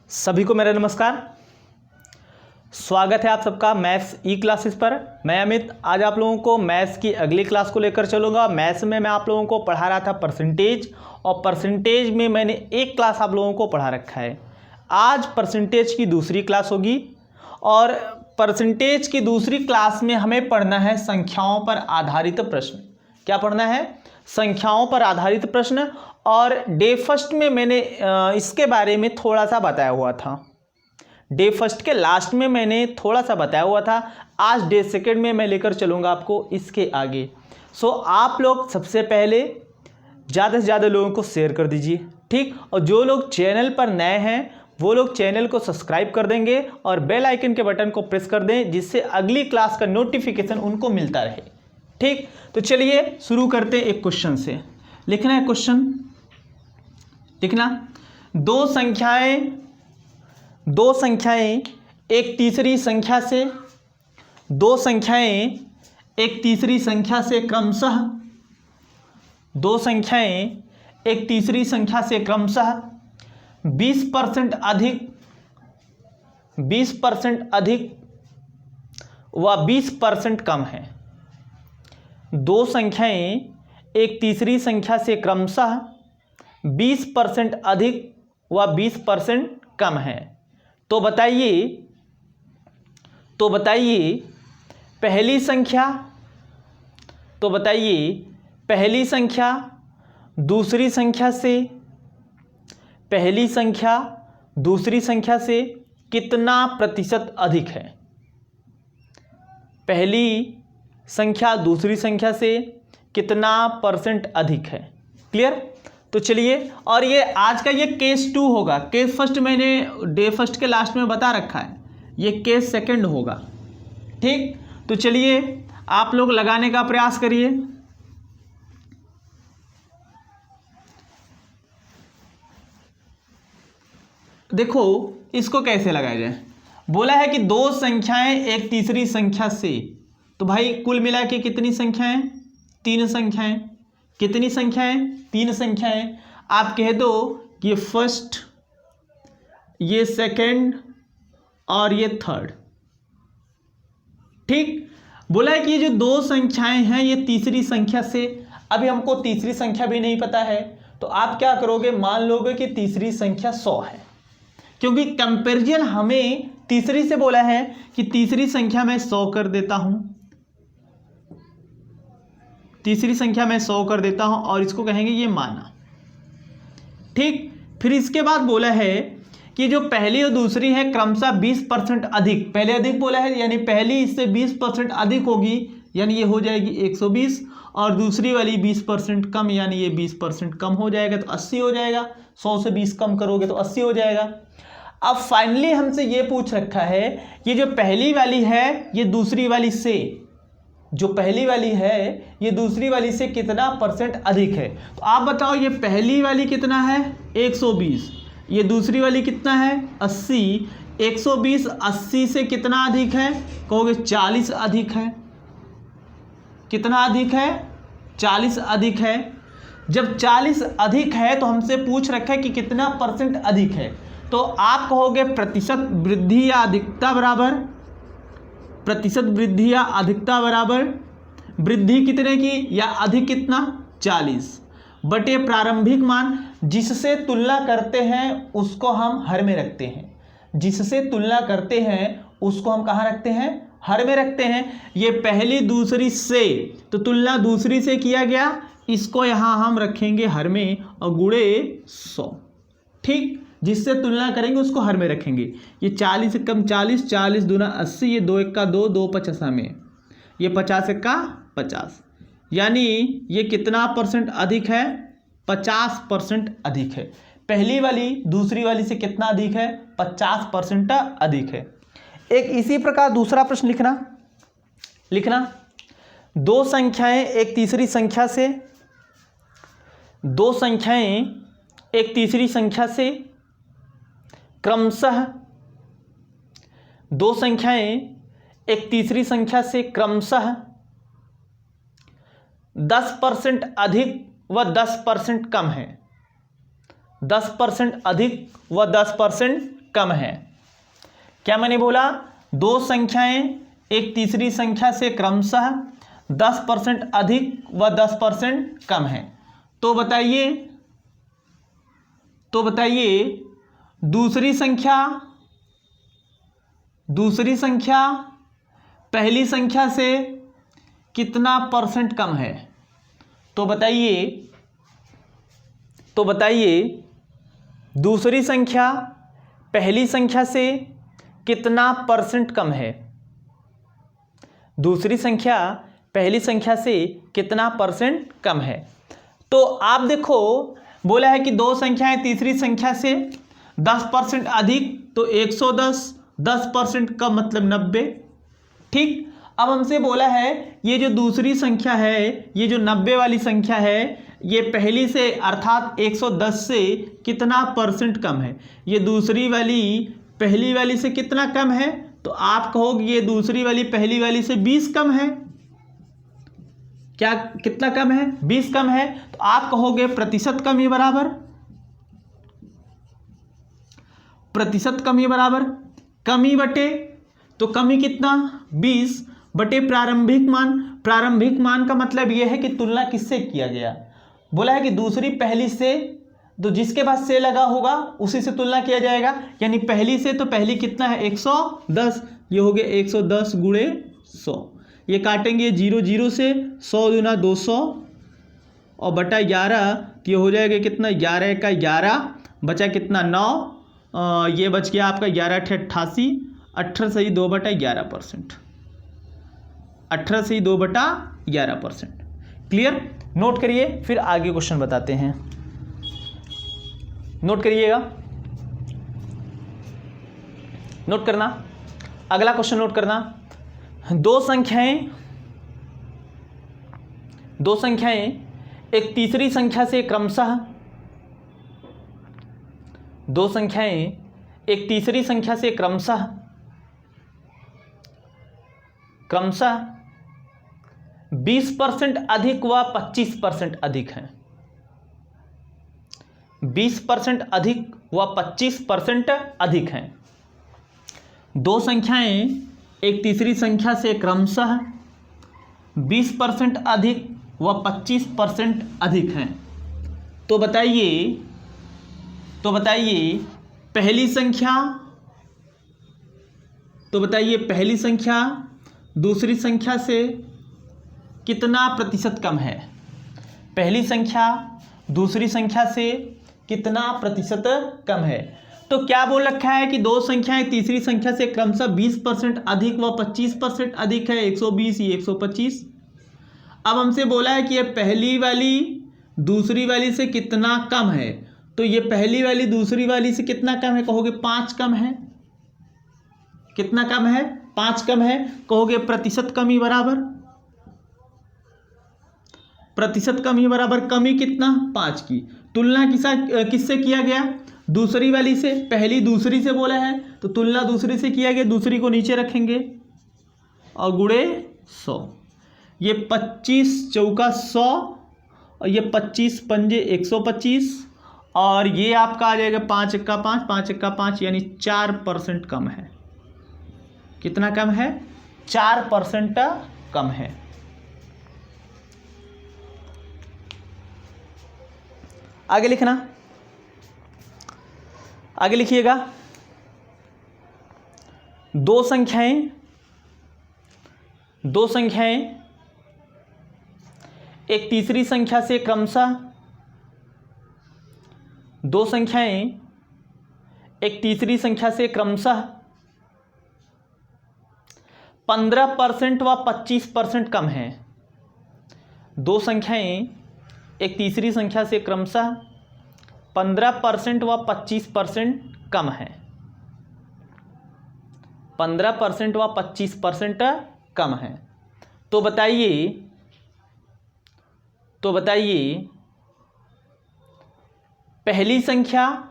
सभी को मेरा नमस्कार। स्वागत है आप सबका मैथ्स ई क्लासेस पर। मैं अमित आज आप लोगों को मैथ्स की अगली क्लास को लेकर चलूँगा। मैथ्स में मैं आप लोगों को पढ़ा रहा था परसेंटेज, और परसेंटेज में मैंने एक क्लास आप लोगों को पढ़ा रखा है। आज परसेंटेज की दूसरी क्लास होगी, और परसेंटेज की दूसरी क्लास में हमें पढ़ना है संख्याओं पर आधारित प्रश्न। क्या पढ़ना है? संख्याओं पर आधारित प्रश्न। और डे फर्स्ट में मैंने इसके बारे में थोड़ा सा बताया हुआ था। डे फर्स्ट के लास्ट में मैंने थोड़ा सा बताया हुआ था। आज डे सेकेंड में मैं लेकर चलूँगा आपको इसके आगे। सो आप लोग सबसे पहले ज़्यादा से ज़्यादा लोगों को शेयर कर दीजिए, ठीक। और जो लोग चैनल पर नए हैं वो लोग चैनल को सब्सक्राइब कर देंगे और बेल आइकन के बटन को प्रेस कर दें, जिससे अगली क्लास का नोटिफिकेशन उनको मिलता रहे, ठीक। तो चलिए शुरू करते हैं एक क्वेश्चन से। लिखना है क्वेश्चन, लिखना। दो संख्याएं एक तीसरी संख्या से क्रमशः 20% अधिक व 20% कम है। दो संख्याएं एक तीसरी संख्या से क्रमशः 20% अधिक व 20% कम है। तो बताइए पहली संख्या दूसरी संख्या से कितना प्रतिशत अधिक है। पहली संख्या दूसरी संख्या से कितना परसेंट अधिक है। क्लियर? तो चलिए, और ये आज का ये केस 2 होगा। केस फर्स्ट मैंने डे फर्स्ट के लास्ट में बता रखा है, ये केस सेकंड होगा, ठीक। तो चलिए आप लोग लगाने का प्रयास करिए। देखो इसको कैसे लगाया जाए। बोला है कि दो संख्याएं एक तीसरी संख्या से, तो भाई कुल मिला के कितनी संख्याएं? 3 संख्याएं। कितनी संख्याएं? 3 संख्याएं। आप कह दो कि ये फर्स्ट, ये सेकंड और ये थर्ड, ठीक। बोला है कि ये जो दो संख्याएं हैं ये तीसरी संख्या से, अभी हमको तीसरी संख्या भी नहीं पता है, तो आप क्या करोगे? मान लोगे कि तीसरी संख्या 100 है, क्योंकि कंपैरिजन हमें तीसरी से बोला है कि तीसरी संख्या में 100 कर देता हूं, और इसको कहेंगे ये माना, ठीक। फिर इसके बाद बोला है कि जो पहली और दूसरी है क्रमशः 20% अधिक, पहले अधिक बोला है यानी पहली इससे 20% अधिक होगी, यानी ये हो जाएगी 120, और दूसरी वाली 20% कम, यानी ये 20% कम हो जाएगा, तो 80 हो जाएगा। 100 से 20 कम करोगे तो 80 हो जाएगा। अब फाइनली हमसे ये पूछ रखा है कि जो पहली वाली है ये दूसरी वाली से कितना परसेंट अधिक है। तो आप बताओ ये पहली वाली कितना है? 120। ये दूसरी वाली कितना है? 80। 120 80 से कितना अधिक है? कहोगे 40 अधिक है। कितना अधिक है? 40 अधिक है। जब 40 अधिक है तो हमसे पूछ रखा है कि कितना परसेंट अधिक है। तो आप कहोगे प्रतिशत वृद्धि या अधिकता बराबर वृद्धि कितने की या अधिक कितना? 40 बटे प्रारंभिक मान, जिससे तुलना करते हैं उसको हम हर में रखते हैं। जिससे तुलना करते हैं उसको हम कहाँ रखते हैं? हर में रखते हैं। ये पहली दूसरी से, तो तुलना दूसरी से किया गया, इसको यहाँ हम रखेंगे हर में और गुणे 100, ठीक। जिससे तुलना करेंगे उसको हर में रखेंगे। ये 40 से कम 40, 40 दूना 80, ये 2 1 2, 2 50 में, ये 50 1 50, यानी ये कितना परसेंट अधिक है? 50% अधिक है। पहली वाली दूसरी वाली से कितना अधिक है? 50% अधिक है। एक इसी प्रकार दूसरा प्रश्न लिखना। दो संख्याएं एक तीसरी संख्या से क्रमशः 10% अधिक व 10% कम है। 10% अधिक व 10% कम है। क्या मैंने बोला? दो संख्याएं एक तीसरी संख्या से क्रमशः 10% अधिक व 10% कम है। तो बताइए दूसरी संख्या पहली संख्या से कितना परसेंट कम है? तो बताइए दूसरी संख्या पहली संख्या से कितना परसेंट कम है? दूसरी संख्या पहली संख्या से कितना परसेंट कम है? तो आप देखो, बोला है कि दो संख्याएं तीसरी संख्या से 10% अधिक, तो 110, 10% का मतलब 90। ठीक, अब हमसे बोला है ये जो दूसरी संख्या है, ये जो 90 वाली संख्या है, ये पहली से अर्थात 110 से कितना परसेंट कम है? ये दूसरी वाली पहली वाली से कितना कम है? तो आप कहोगे ये दूसरी वाली पहली वाली से 20 कम है। क्या कितना कम है? 20 कम है। तो आप कहोगे प्रतिशत कमी बराबर, प्रतिशत कमी बराबर कमी बटे, तो कमी कितना? 20 बटे प्रारंभिक मान। प्रारंभिक मान का मतलब यह है कि तुलना किससे किया गया? बोला है कि दूसरी पहली से, तो जिसके पास से लगा होगा उसी से तुलना किया जाएगा। यानी पहली से, तो पहली कितना है? 110। ये हो गया 110 गुणे 100। ये काटेंगे 0 0 से, 100 दूना 200 और बटा 11, तो ये हो जाएगा कितना? 11 का 11, बचा कितना? 9। ये बच गया आपका 11 × 88, 18 सही 2/11%। 18 सही 2/11%। क्लियर? नोट करिए, फिर आगे क्वेश्चन बताते हैं। नोट करिएगा, नोट करना। अगला क्वेश्चन नोट करना। दो संख्याएं एक तीसरी संख्या से क्रमशः, दो संख्याएं एक तीसरी संख्या से क्रमशः 20% अधिक व 25% अधिक हैं। 20% अधिक व 25% अधिक हैं। दो संख्याएं एक तीसरी संख्या से क्रमशः 20% अधिक व 25% अधिक हैं। तो बताइए पहली संख्या दूसरी संख्या से कितना प्रतिशत कम है? पहली संख्या दूसरी संख्या से कितना प्रतिशत कम है? तो क्या बोल रखा है कि दो संख्याएं तीसरी संख्या से क्रमशः 20% अधिक व 25% अधिक है। 120 ये 125। अब हमसे बोला है कि ये पहली वाली दूसरी वाली से कितना कम है। तो ये पहली वाली दूसरी वाली से कितना कम है? कहोगे 5 कम है। कितना कम है? 5 कम है। कहोगे प्रतिशत कमी बराबर, प्रतिशत कमी बराबर कमी कितना? 5 की। तुलना किससे किया गया? दूसरी वाली से। पहली दूसरी से बोला है तो तुलना दूसरी से किया गया। दूसरी को नीचे रखेंगे और गुणे 100। ये 25 चौका 100 और ये 25 पंजे 125 और ये आपका आ जाएगा 5 एक्का 5, 5 एक्का 5 यानी 4% कम है। कितना कम है? 4% कम है। आगे लिखना, आगे लिखिएगा। दो संख्याएं एक तीसरी संख्या से क्रमशः, दो संख्याएं एक तीसरी संख्या से क्रमशः 15% व 25% कम है। दो संख्याएं एक तीसरी संख्या से क्रमशः 15% व 25% कम है। 15% व 25% कम है। तो बताइए पहली संख्या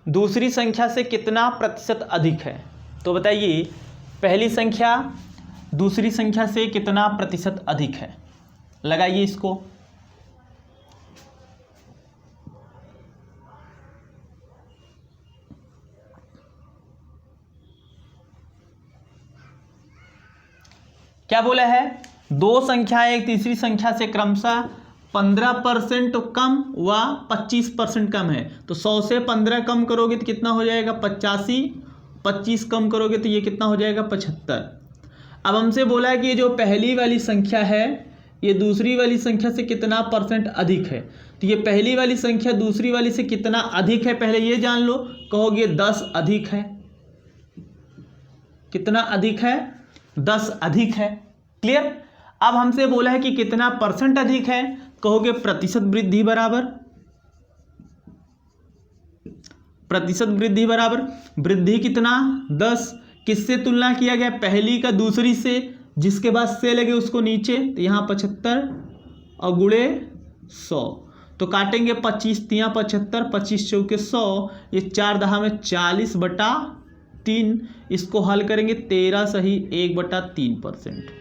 दूसरी संख्या से कितना प्रतिशत अधिक है? तो बताइए पहली संख्या दूसरी संख्या से कितना प्रतिशत अधिक है? लगाइए इसको। क्या बोला है, दो संख्याएं एक तीसरी संख्या से क्रमशः 15% कम व 25% कम है। तो 100 से 15 कम करोगे तो कितना हो जाएगा 85, 25 कम करोगे तो ये कितना हो जाएगा 75। अब हमसे बोला है कि ये जो पहली वाली संख्या है ये दूसरी वाली संख्या से कितना % अधिक है। तो ये पहली वाली संख्या दूसरी वाली से कितना अधिक है पहले ये जान लो। कहोगे 10 अधिक है। कितना अधिक है, 10 अधिक है। क्लियर। अब हमसे बोला है कि कितना % अधिक है, कहोगे प्रतिशत वृद्धि बराबर, प्रतिशत वृद्धि बराबर वृद्धि कितना 10, किससे तुलना किया गया, पहली का दूसरी से, जिसके बाद से लगे उसको नीचे, तो यहाँ 75 और गुणे 100, तो काटेंगे 25 तिया 75, 25 चौके 100, ये 4 दहा में 40/3, इसको हल करेंगे 13 सही 1/3%।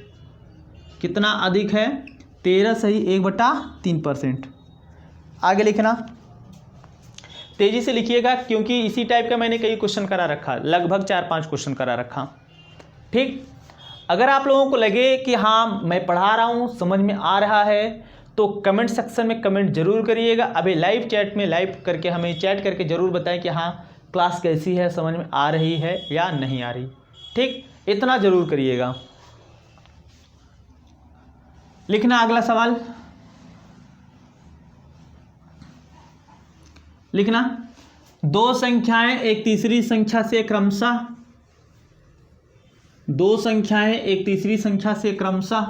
कितना अधिक है 13 सही 1/3%। आगे लिखना, तेजी से लिखिएगा क्योंकि इसी टाइप का मैंने कई क्वेश्चन करा रखा, लगभग 4-5 क्वेश्चन करा रखा। ठीक। अगर आप लोगों को लगे कि हाँ मैं पढ़ा रहा हूँ समझ में आ रहा है तो कमेंट सेक्शन में कमेंट जरूर करिएगा। अभी लाइव चैट में लाइव करके हमें चैट करके ज़रूर बताएं कि हाँ क्लास कैसी है, समझ में आ रही है या नहीं आ रही। ठीक, इतना ज़रूर करिएगा। लिखना अगला सवाल, लिखना दो संख्याएं एक तीसरी संख्या से क्रमशः, दो संख्याएं एक तीसरी संख्या से क्रमशः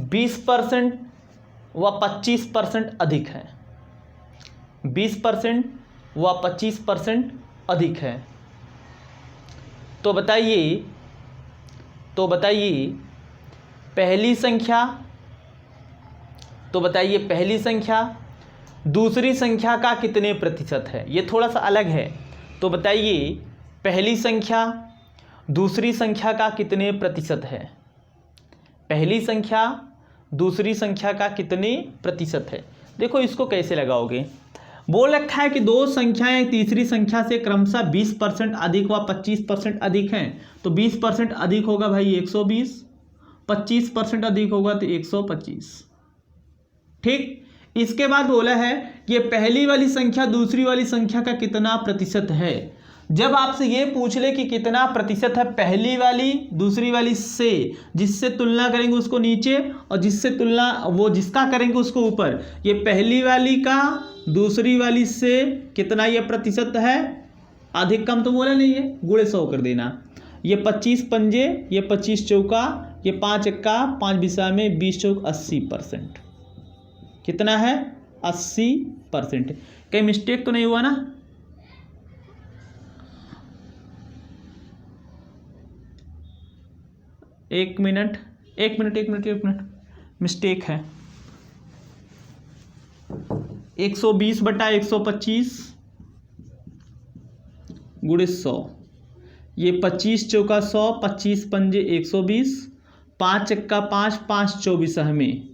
20% व 25% अधिक है, 20% व 25% अधिक है। तो बताइए, तो बताइए पहली संख्या, तो बताइए पहली संख्या दूसरी संख्या का कितने प्रतिशत है। ये थोड़ा सा अलग है। तो बताइए पहली संख्या दूसरी संख्या का कितने प्रतिशत है, पहली संख्या दूसरी संख्या का कितने प्रतिशत है। देखो इसको कैसे लगाओगे, बोल रखा है कि दो संख्याएं तीसरी संख्या से क्रमशः 20% अधिक व 25% अधिक हैं। तो 20% अधिक होगा भाई 120, 25% अधिक होगा तो 125। ठीक। इसके बाद बोला है कि पहली वाली संख्या दूसरी वाली संख्या का कितना प्रतिशत है। जब आपसे ये पूछ ले कि कितना प्रतिशत है पहली वाली दूसरी वाली से, जिससे तुलना करेंगे उसको नीचे और जिससे तुलना वो जिसका करेंगे उसको ऊपर, ये पहली वाली का दूसरी वाली से कितना ये प्रतिशत है, अधिक कम तो बोला नहीं है, गुणे 100 कर देना। ये 25 पंजे, ये 25 चौका, ये 5 एक्का 5 बिसा में 20 चौक 80%। कितना है 80%। कहीं मिस्टेक तो नहीं हुआ ना। एक मिनट मिस्टेक है। 120/125 गुणे 100, ये 25 चौका 100, 25 पंजे 120, 5 एक्का 5, 5 24 में,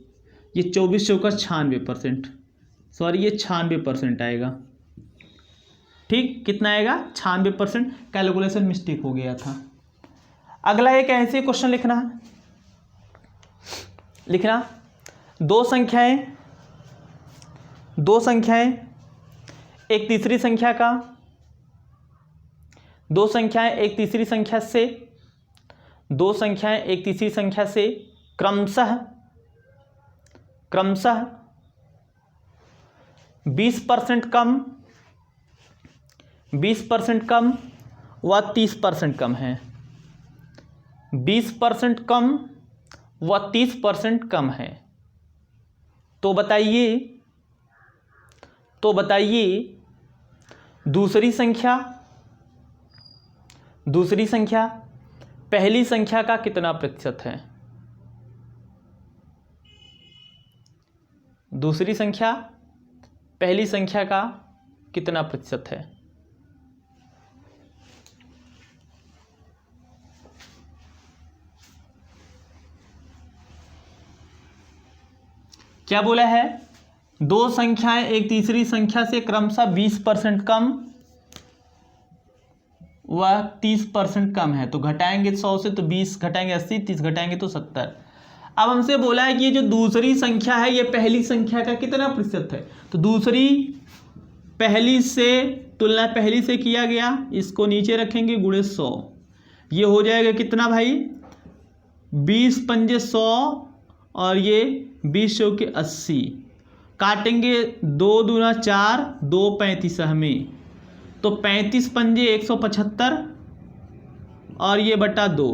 ये 24 चौका 96%, सॉरी ये 96% आएगा। ठीक, कितना आएगा 96%। कैलकुलेशन मिस्टेक हो गया था। अगला एक ऐसे क्वेश्चन लिखना है, लिखना दो संख्याएं एक तीसरी संख्या का, दो संख्याएं एक तीसरी संख्या से, दो संख्याएं एक तीसरी संख्या से क्रमशः 20% कम, 20% कम व 30% कम है, 20% कम व 30% कम है। तो बताइए दूसरी संख्या पहली संख्या का कितना प्रतिशत है। दूसरी संख्या पहली संख्या का कितना प्रतिशत है। क्या बोला है, दो संख्याएं एक तीसरी संख्या से क्रमशः 20% कम वह 30% कम है। तो घटाएंगे 100 से तो 20 घटाएंगे 80, 30 घटाएंगे तो 70। अब हमसे बोला है कि ये जो दूसरी संख्या है ये पहली संख्या का कितना प्रतिशत है। तो दूसरी पहली से तुलना पहली से किया गया, इसको नीचे रखेंगे गुणे 100। ये हो जाएगा कितना भाई 20 पंजे 100 और ये 20 चौके 80। काटेंगे 2 दूना 4, 2 35 हमें, तो 35 पंजे 175 और ये बटा 2,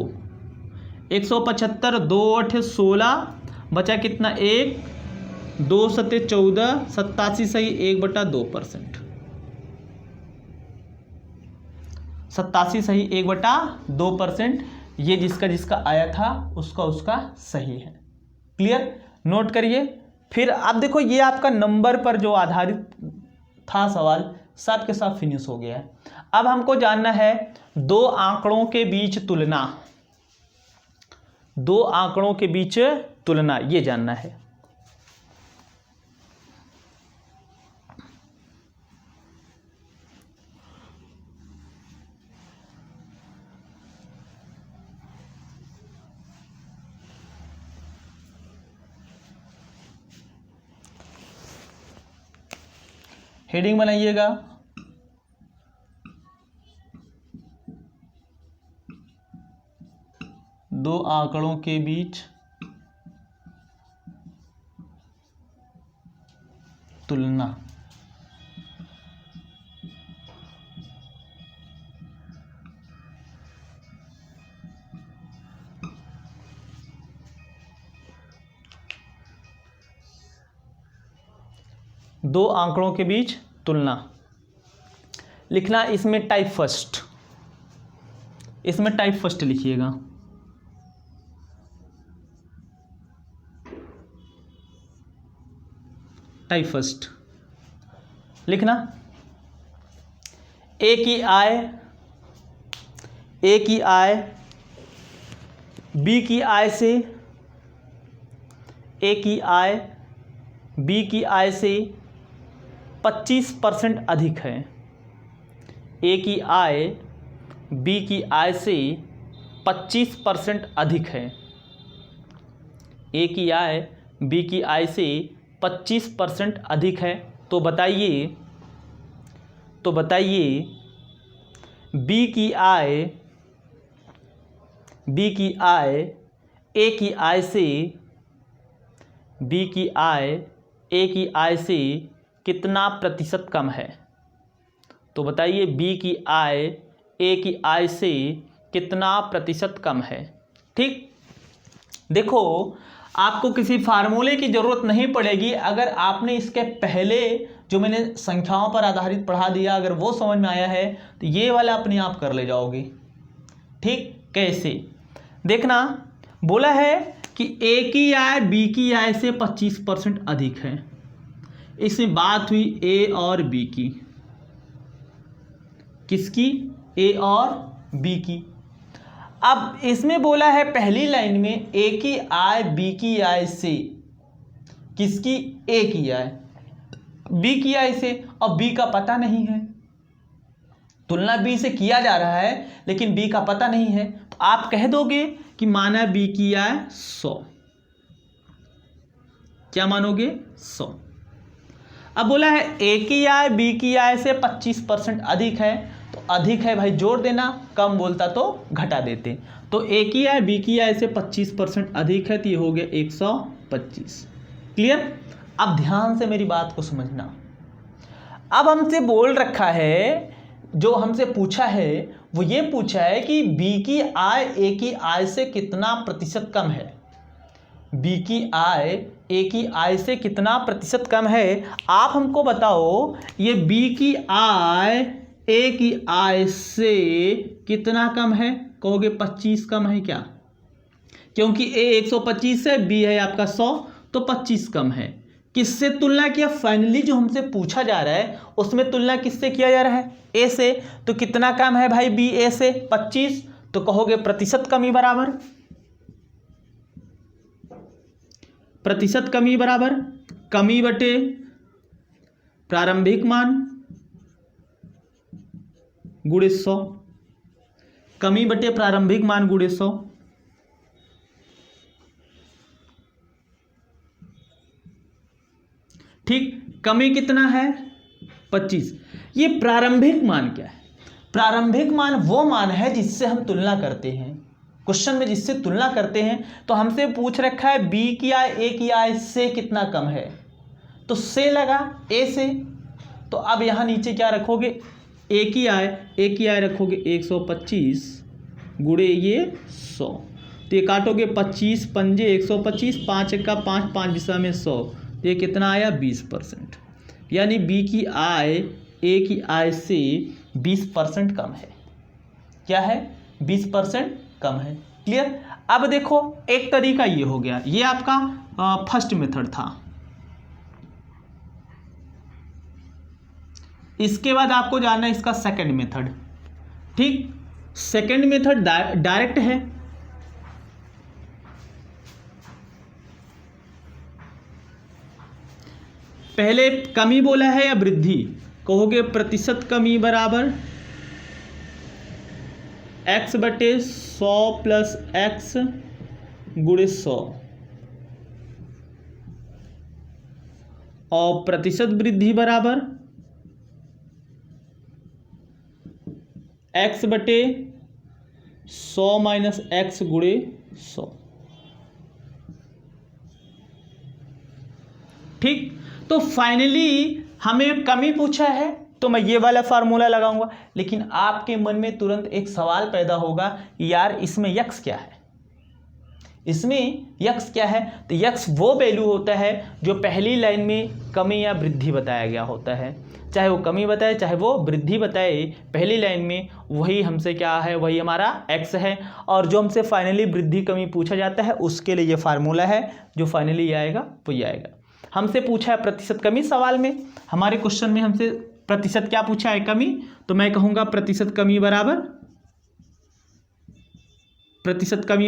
175 2 8 16 बचा कितना 1, 2 7 14, 87 सही 1/2%। 87 सही 1/2%। ये जिसका जिसका आया था उसका सही है। क्लियर, नोट करिए। फिर आप देखो ये आपका नंबर पर जो आधारित था सवाल सब के साथ फिनिश हो गया है। अब हमको जानना है दो आंकड़ों के बीच तुलना, दो आंकड़ों के बीच तुलना ये जानना है। हेडिंग बनाइएगा, दो आंकड़ों के बीच तुलना। दो आंकड़ों के बीच तुलना लिखना, इसमें टाइप फर्स्ट, इसमें टाइप फर्स्ट लिखिएगा। टाइप फर्स्ट लिखना, ए की आय बी की आय से, ए की आय बी की आय से 25% अधिक है। ए की आय बी की आय से 25% अधिक है। ए की आय बी की आय से 25% अधिक है। तो बताइए बी की आय ए की आय से, बी की आय ए की आय से कितना प्रतिशत कम है। तो बताइए बी की आय ए की आय से कितना प्रतिशत कम है। ठीक, देखो आपको किसी फार्मूले की ज़रूरत नहीं पड़ेगी अगर आपने इसके पहले जो मैंने संख्याओं पर आधारित पढ़ा दिया, अगर वो समझ में आया है तो ये वाला अपने आप कर ले जाओगे। ठीक, कैसे देखना, बोला है कि ए की आय बी की आय से 25% अधिक है। इसमें बात हुई ए और बी की, किसकी, ए और बी की। अब इसमें बोला है पहली लाइन में ए की आय बी की आय से, किसकी, ए की आय बी की आय से, और बी का पता नहीं है। तुलना बी से किया जा रहा है लेकिन बी का पता नहीं है, तो आप कह दोगे कि माना बी की आय 100। क्या मानोगे, 100। अब बोला है ए की आय बी की आय से 25% अधिक है, तो अधिक है भाई जोड़ देना, कम बोलता तो घटा देते। तो ए की आय बी की आय से 25% अधिक है, तो ये हो गया 125। क्लियर। अब ध्यान से मेरी बात को समझना। अब हमसे बोल रखा है, जो हमसे पूछा है वो ये पूछा है कि बी की आय ए की आय से कितना प्रतिशत कम है। बी की आय ए की आय से कितना प्रतिशत कम है। आप हमको बताओ ये बी की आय ए की आय से कितना कम है, कहोगे 25 कम है क्या, क्योंकि ए 125 है, बी है आपका 100, तो 25 कम है। किससे तुलना किया, फाइनली जो हमसे पूछा जा रहा है उसमें तुलना किससे किया जा रहा है, ए से। तो कितना कम है भाई बी ए से, 25, तो कहोगे प्रतिशत कमी बराबर, प्रतिशत कमी बराबर कमी बटे प्रारंभिक मान गुणे 100। कमी बटे प्रारंभिक मान गुणे 100। ठीक, कमी कितना है 25। ये प्रारंभिक मान क्या है? प्रारंभिक मान वो मान है जिससे हम तुलना करते हैं। क्वेश्चन में जिससे तुलना करते हैं, तो हमसे पूछ रखा है बी की आय ए की आय से कितना कम है, तो से लगा ए से। तो अब यहाँ नीचे क्या रखोगे, ए की आय रखोगे 125 गुणे ये 100। तो ये काटोगे 25 पंजे 125, 5 एका 5, 5 दिशा में 100, तो ये कितना आया 20%। यानी बी की आय ए की आय से 20% कम है। क्या है? 20% कम है। क्लियर? अब देखो, एक तरीका ये हो गया, ये आपका फर्स्ट मेथड था। इसके बाद आपको जानना है इसका सेकंड मेथड। ठीक, सेकंड मेथड डायरेक्ट है। पहले कमी बोला है या वृद्धि? कहोगे प्रतिशत कमी बराबर x बटे 100 प्लस x गुणे 100, और प्रतिशत वृद्धि बराबर x बटे 100 माइनस x गुणे 100। ठीक, तो फाइनली हमें कमी पूछा है तो मैं ये वाला फार्मूला लगाऊंगा, लेकिन आपके मन में तुरंत एक सवाल पैदा होगा, यार इसमें यक्स क्या है? इसमें यक्स क्या है? तो यक्स वो वैल्यू होता है जो पहली लाइन में कमी या वृद्धि बताया गया होता है। चाहे वो कमी बताए चाहे वो वृद्धि बताए, पहली लाइन में वही हमसे क्या है, वही हमारा एक्स है। और जो हमसे फाइनली वृद्धि कमी पूछा जाता है उसके लिए ये फार्मूला है, जो फाइनली आएगा वो ये आएगा। हमसे पूछा है प्रतिशत कमी, सवाल में हमारे क्वेश्चन में हमसे प्रतिशत क्या पूछा है, कमी। तो मैं कहूँगा प्रतिशत कमी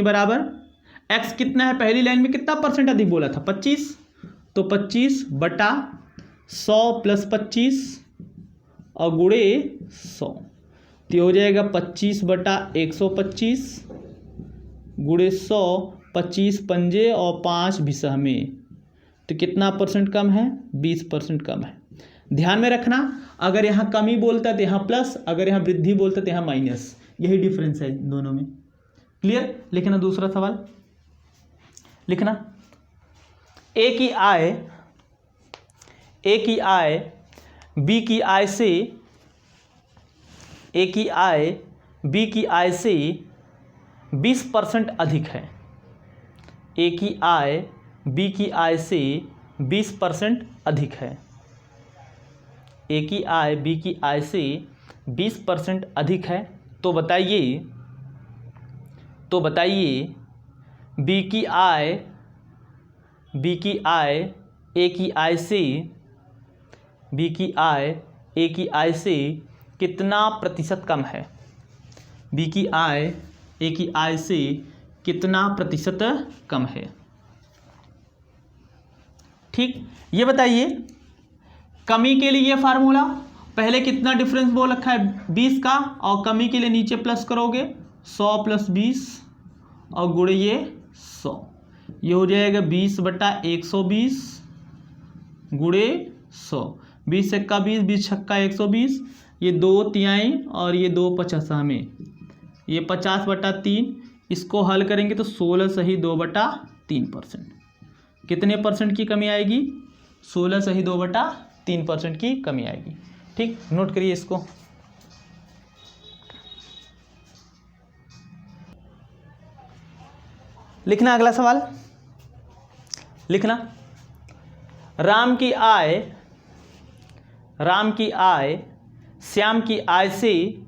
बराबर एक्स कितना है, पहली लाइन में कितना परसेंट अधिक बोला था 25, तो 25 बटा 100 प्लस 25 और गुणे 100, तो हो जाएगा 25 बटा 125 गुणे 100, 25 पंजे और 5 भिसह में, तो कितना परसेंट कम है, 20% कम है। ध्यान में रखना, अगर यहाँ कमी बोलता तो यहाँ प्लस, अगर यहाँ वृद्धि बोलता तो यहाँ माइनस, यही डिफरेंस है दोनों में। क्लियर? लिखना दूसरा सवाल, लिखना ए की आय बी की आय से, ए की आय बी की आय से 20% अधिक है। ए की आय बी की आय से 20% अधिक है। ए की आय बी की आय से 20% अधिक है। तो बताइए बी की आय ए की आय से, बी की आय ए की आय से कितना प्रतिशत कम है? बी की आय ए की आय से कितना प्रतिशत कम है? ठीक, ये बताइए। कमी के लिए ये फार्मूला, पहले कितना डिफरेंस बोल रखा है 20 का, और कमी के लिए नीचे प्लस करोगे 100 प्लस 20 और गुणे ये 100, ये हो जाएगा 20 बटा 120 गुणे 100, 20 छक्का 20, 20 छक्का 120, ये 2 तिहाई और ये 2 पचासा में, ये 50 बटा 3, इसको हल करेंगे तो 16 सही 2 बटा 3%। कितने परसेंट की कमी आएगी? 16 सही 2 बटा 3% की कमी आएगी। ठीक, नोट करिए इसको। लिखना अगला सवाल, लिखना राम की आय श्याम की आय से,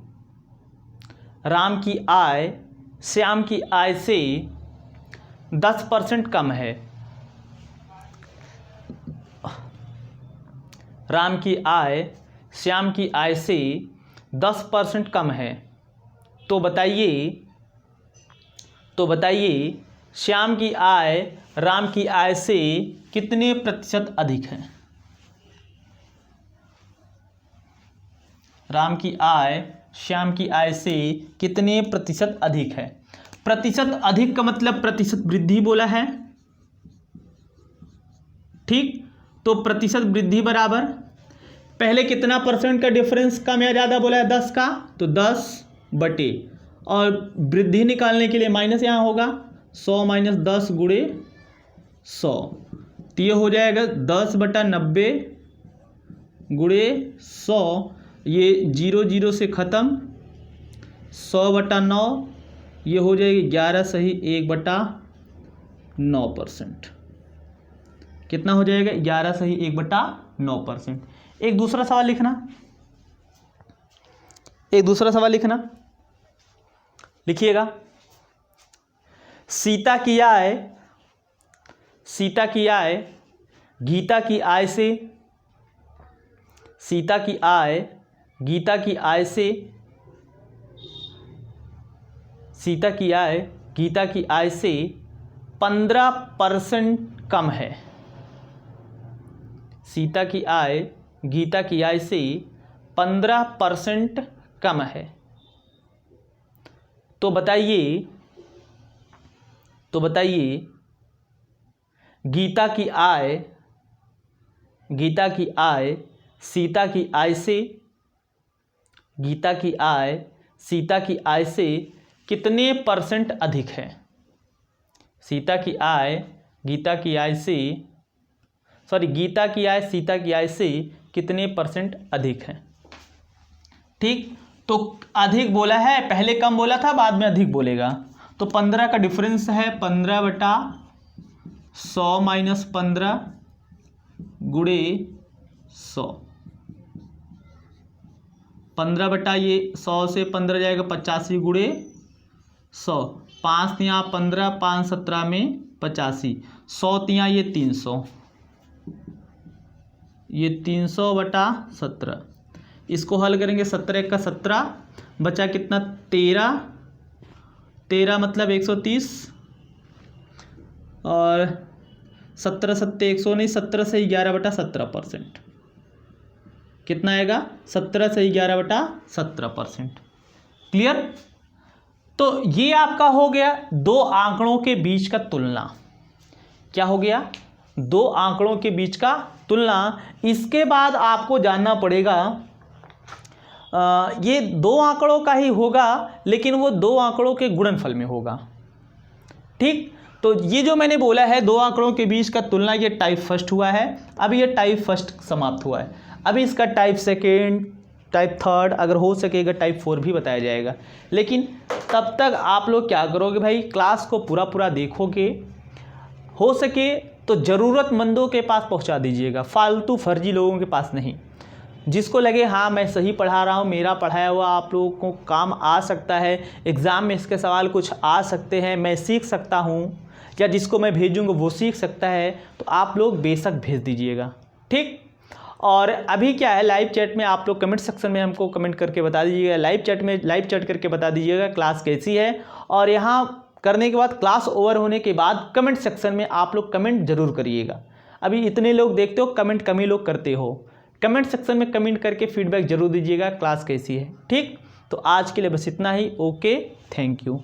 राम की आय श्याम की आय से 10% कम है। राम की आय श्याम की आय से 10% कम है। तो बताइए श्याम की आय राम की आय से कितने प्रतिशत अधिक है? राम की आय श्याम की आय से कितने प्रतिशत अधिक है। प्रतिशत अधिक का मतलब प्रतिशत वृद्धि बोला है, ठीक। तो प्रतिशत वृद्धि बराबर पहले कितना परसेंट का डिफरेंस कम या ज़्यादा बोला है, 10 का, तो 10 बटे, और वृद्धि निकालने के लिए माइनस यहाँ होगा 100 माइनस 10 गुणे 100, तो ये हो जाएगा 10 बटा 90 गुणे 100, ये 0 0 से ख़त्म, 100 बटा 9, ये हो जाएगी 11 सही 1 बटा 9%। कितना हो जाएगा, 11 सही 1 बटा 9%। एक दूसरा सवाल लिखना, एक दूसरा सवाल लिखना, लिखिएगा। सीता की आय गीता की आय से, सीता की आय गीता की आय से, सीता की आय गीता की आय से 15% कम है। सीता की आय गीता की आय से 15% कम है। तो बताइए गीता की आय सीता की आय से, गीता की आय सीता की आय से कितने परसेंट अधिक है। सीता की आय गीता की आय से, सॉरी, गीता की आय सीता की आय से कितने परसेंट अधिक है, ठीक। तो अधिक बोला है, पहले कम बोला था, बाद में अधिक बोलेगा। तो 15 का डिफरेंस है 15 बटा 100 माइनस 15 गुणे 100, 15 बटा ये 100 से 15 जाएगा 85 गुणे 100, 5 यहाँ 15, 5 17 में 85, 100 यहाँ ये 300, ये 300 बटा 17, इसको हल करेंगे 17 का 17, बचा कितना 13, 13 मतलब 130, और 17 सत्ते 100 नहीं, 17 से 11 बटा 17%, कितना आएगा 17 से 11 बटा 17%। क्लियर। तो ये आपका हो गया दो आंकड़ों के बीच का तुलना। क्या हो गया, दो आंकड़ों के बीच का तुलना। इसके बाद आपको जानना पड़ेगा, ये दो आंकड़ों का ही होगा, लेकिन वो दो आंकड़ों के गुणनफल में होगा, ठीक। तो ये जो मैंने बोला है दो आंकड़ों के बीच का तुलना, ये टाइप फर्स्ट हुआ है, अभी ये टाइप फर्स्ट समाप्त हुआ है, अभी इसका टाइप सेकेंड, टाइप थर्ड, अगर हो सकेगा टाइप 4 भी बताया जाएगा। लेकिन तब तक आप लोग क्या करोगे भाई, क्लास को पूरा देखोगे, हो सके तो ज़रूरतमंदों के पास पहुंचा दीजिएगा, फालतू फर्जी लोगों के पास नहीं। जिसको लगे हाँ मैं सही पढ़ा रहा हूँ, मेरा पढ़ाया हुआ आप लोगों को काम आ सकता है, एग्ज़ाम में इसके सवाल कुछ आ सकते हैं, मैं सीख सकता हूँ, या जिसको मैं भेजूँगा वो सीख सकता है, तो आप लोग बेशक भेज दीजिएगा, ठीक। और अभी क्या है, लाइव चैट में आप लोग कमेंट सेक्शन में हमको कमेंट करके बता दीजिएगा, लाइव चैट करके बता दीजिएगा क्लास कैसी है। और यहाँ करने के बाद, क्लास ओवर होने के बाद कमेंट सेक्शन में आप लोग कमेंट जरूर करिएगा। अभी इतने लोग देखते हो, कमेंट कम ही लोग करते हो, कमेंट सेक्शन में कमेंट करके फीडबैक जरूर दीजिएगा क्लास कैसी है, ठीक। तो आज के लिए बस इतना ही। Okay, thank you.